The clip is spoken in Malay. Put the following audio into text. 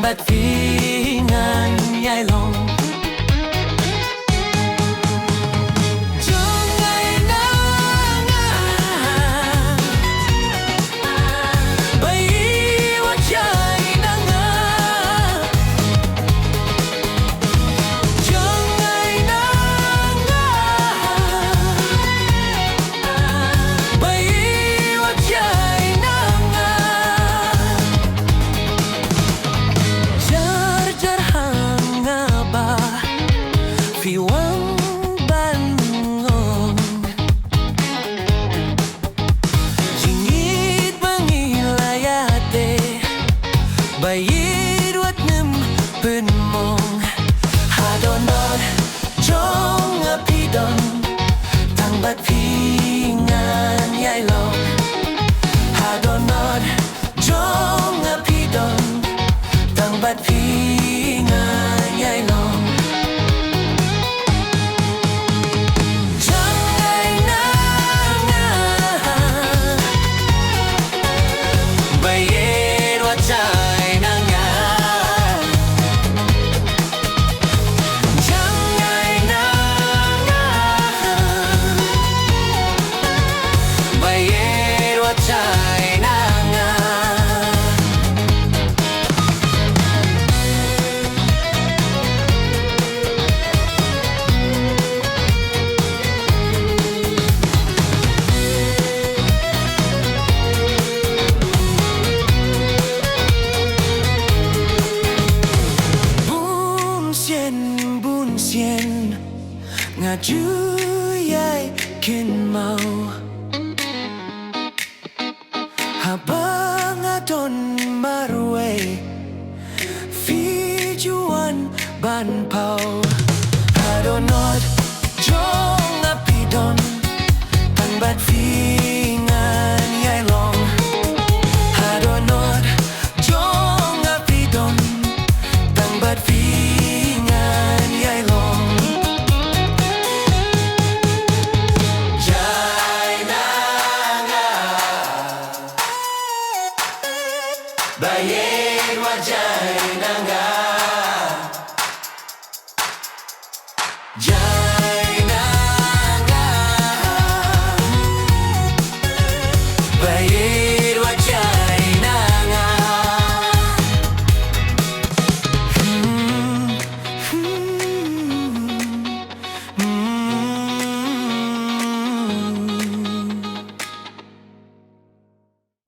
bát phi ngan nhai lòng. Bayit wat nem pen mong hadonot jong apidon tang bat phi ngan nhai lòng. Hadonot jong apidon tang bat phi ngan nhai lòng. Jangai na nga bayit wat jai na nga. Jangai na nga bayit wat jai na nga. Bun xiên ngà chữ yai kin mau ha ba nga ton marwe fi juan ban pau hadonot jong apidon tan bat phi ngan nhai lòng. Hadonot jong apidon tan bat phi ngan nhai lòng. Jai na nga bayit wat jai na nga. Jai